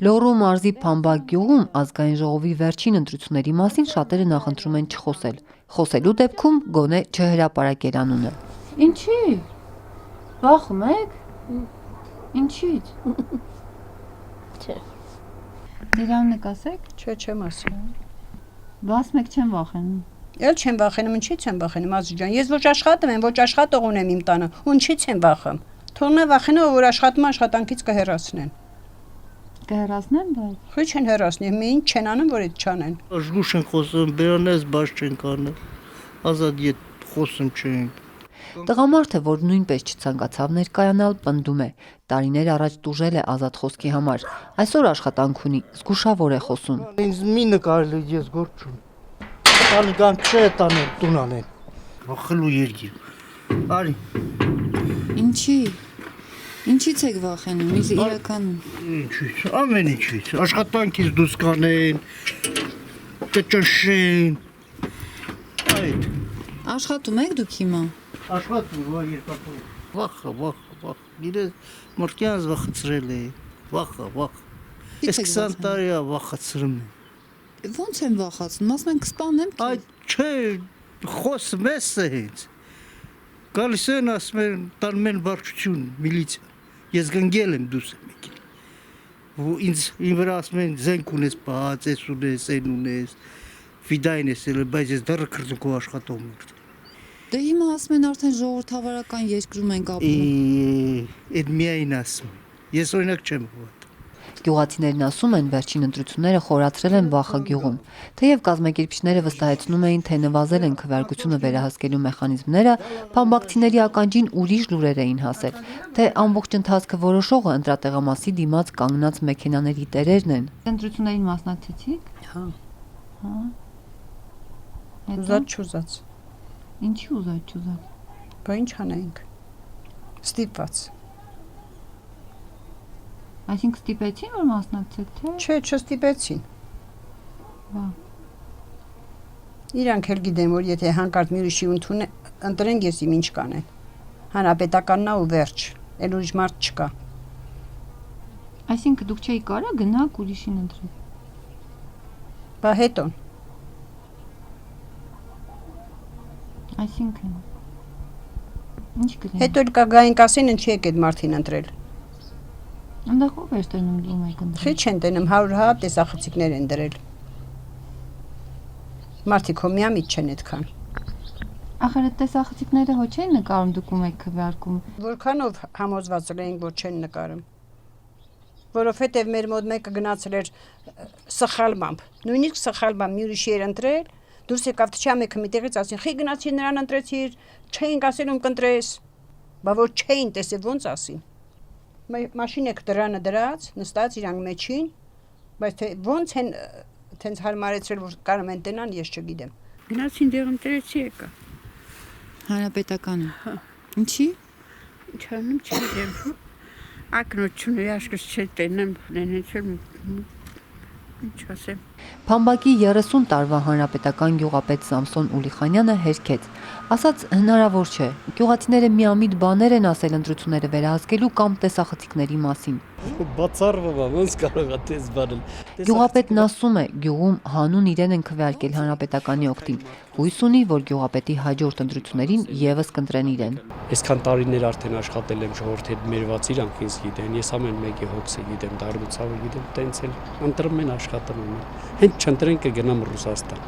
Լոռու մարզի Փամբակ գյուղում ազգային ժողովի վերջին ընտրությունների մասին շատերը նախընտրում են չխոսել։ Խոսելու դեպքում գոնե չհրապարակել անունը։ Ինչի՞։ Վախում եք։ Ինչի՞ց։ Չէ։ Դրանն կասեք։ Չէ, չեմ ասում։ Բաս մեկ չեմ վախենում։ Էլ չեմ վախենում, ինչի՞ց եմ վախենում, Ազի ջան։ Ես ոչ աշխատում եմ, ոչ աշխատող ունեմ իմ տանը։ Ինչի՞ց եմ վախում։ Թողնա վախենա, որ աշխատում աշխատանքից կհեռացնեն։ Կհեռացնեն, բայց։ Խի չեն հեռացնի, մի ինչ չեն անում, որ այդ չանեն։ Աշխուժ են խոսում, բերանես բաց չեն կանել։ Ազատ ետ խոսում չեն։ Տղամարդը, որ նույնպես չցանկացավ ներկայանալ, պնդում է. տարիներ առաջ տուժել է ազատ խոսքի համար, այսօր աշխատանք ունի, զգուշավոր է խոսում։ Ինձ մի նկարել ես գործ չունեմ։ Տան չէ տանել, տուն անեն։ Վախելու երգի։ Արի։ Ինչի՞։ Ինչի՞ց եք վախենում, իրականում։ Ինչի՞ց, ամեն ինչից։ Աշխատանքից դուրս կանեն, կճնշեն։ Այդ։ Աշխատում եք դուք հիմա։ Աշխատում երկապով։ Վախ։ Իրես մորքյանց վախացրել է։ Վախ։ Ես 20 տարի է վախացրում եմ։ Ոնց եմ վախացնում, ասում են կսպանեմ։ Այդ չէ, խոսում ես հենց։ Գալիս են ասում են տանում են վարչություն, միլիցիա։ Ես գնգել եմ դուրս եմ եկել։ Ինձ վրա ասում են զենք ունես, բաց ես ունես, այն ունես, ֆիդայն ես ելել, բայց ես դեռ քրծունքով աշխատում եմ։ Դե հիմա ասում են արդեն ժողովրդավարական երկրում ենք ապրում։ Այդ միայն ասում։ Ես օրինակ չեմ հավատում։ Գյուղացիներն ասում են, վերջին ընտրությունները խորացրել են վախը գյուղում։ Թեև կազմակերպիչները վստահեցնում էին, թե նվազել են քվեարկությունը վերահսկելու մեխանիզմները, փամբակցիների ականջին ուրիշ լուրեր էին հասել, թե ամբողջ ընթացքը որոշողը ընտրատեղամասի դիմաց կանգնած մեքենաների տերերն են։ Ընտրություններին մասնակցեցիք։ Հա։ Հետո։ Ուզած չուզած։ Ինչի ուզած։ Բա ինչ անենք։ Ստիպված։ Այսինքն ստիպեցին, որ մասնակցեք, թե։ Չէ, չստիպեցին։ Վա։ Իրանք էլ գիտեն, որ եթե հանկարծ մի ուրիշի ընտրեն, ես իմ ինչ կանեն։ Հանրապետականն ու վերջ, էլ ուրիշ մարդ չկա։ Այսինքն դուք չէի կարա գնաք ուրիշին ընտրել։ Բա հետո։ Այսինքն ինչ կլինի։ Հետո էլ կգային կասեն ինչի եք այդ մարդին ընտրել։ Այնտեղ ով է տենում դու եք ընտրել։ Խի չեն տենում 100 տեսախցիկներ են դրել։ Մարդիկ հո միամիտ չեն այդքան։ Ախր այդ տեսախցիկները հո չեն նկարում դուք ում եք քվեարկում։ Որքանով համոզված ենք, որ չեն նկարում։ Որովհետև մեր մոտ մեկը գնացել էր սխալմամբ։ Նույնիսկ սխալմամբ մի ուրիշի էր ընտրել, դուրս եկավ թչա մեկը միտեղից ասին, «Խի գնացի նրան ընտրեցիր, չէին ասել ում կընտրես»։ Բա որ չէին տեսել ոնց ասին։ Մաշին եք դրանը դրած, նստած իրանք մեջին, բայց թե ոնց են տենց հարմարեցրել, որ կարող են տենան, ես չգիտեմ։ Գնացին դեղ ընտրեցի եկա։ Հանրապետականը։ Ինչի։ Չանում չգիտեմ։ Ակնություն яшкս չտենեմ, նենեցել ինչ ասեմ։ Փամբակի 30 տարվա հանրապետական գյուղապետ Սամսոն Ուլիխանյանը հերքեց, ասաց հնարավոր չէ, գյուղացիները միամիտ բաներ են ասել ընտրությունները վերահսկելու կամ տեսախցիկների մասին։ Բացառվում է, ոնց կարող է տես բանել։ Գյուղապետն ասում է, գյուղում հանուն իրեն են քվեարկել հանրապետականի օգտին, հույս ունի, որ գյուղապետի հաջորդ ընտրություններին եւս կընտրեն իրեն։ Այսքան տարիներ արդեն աշխատել եմ ժողովրդի հետ մերված իրանք ինձ գիտեն, ես ամեն մեկի հոգսը գիտեմ, դառնուցավը գիտեմ, տենց էլ ընտրում են աշխատում են։ Հենց չընտրեն կգնամ Ռուսաստան։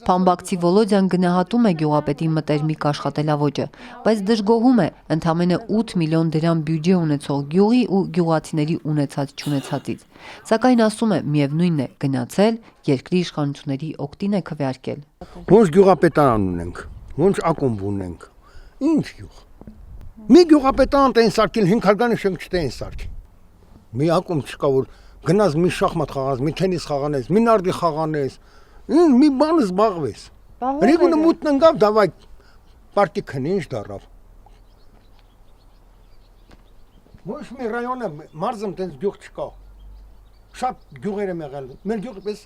Փամբակցի Վոլոդյան գնահատում է գյուղապետի մտերմիկ աշխատելավոճը, բայց դժգոհում է ընդամենը 8 միլիոն դրամ բյուջե ունեցող գյուղի ու գյուղացիների ունեցած-չունեցածից։ Սակայն ասում է, միևնույնն է, գնացել, երկրի իշխանությունների օգտին է քվեարկել։ Ոնց գյուղապետարան ունենք, ոնց ակումբ ունենք, ինչ գյուղ։ Մի գյուղապետարան տեն սարքել 5 հարգանի շենք չտեն սարքի։ Մի ակումբ չկա, որ գնաս մի շախմատ խաղաս, մի թենիս խաղանես, մի նարդի խաղանես, մի բան զբաղվես։ Ռեգունը մուտն ընկավ, դավայ պարտի քնի ինչ դարավ։ Ոչ մի ռայոնը մարզում տենց գյուղ չկա։ Շատ գյուղեր եմ եղել, մեր գյուղի պես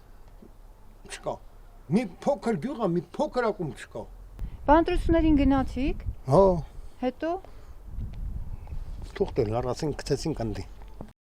չկա։ Մի փոքր գյուղ է, մի փոքր ակումբ չկա։ Բանտրություններին գնացիք։ Հա։ Հետո թուղթ էլ առածին գցեցին կնդի։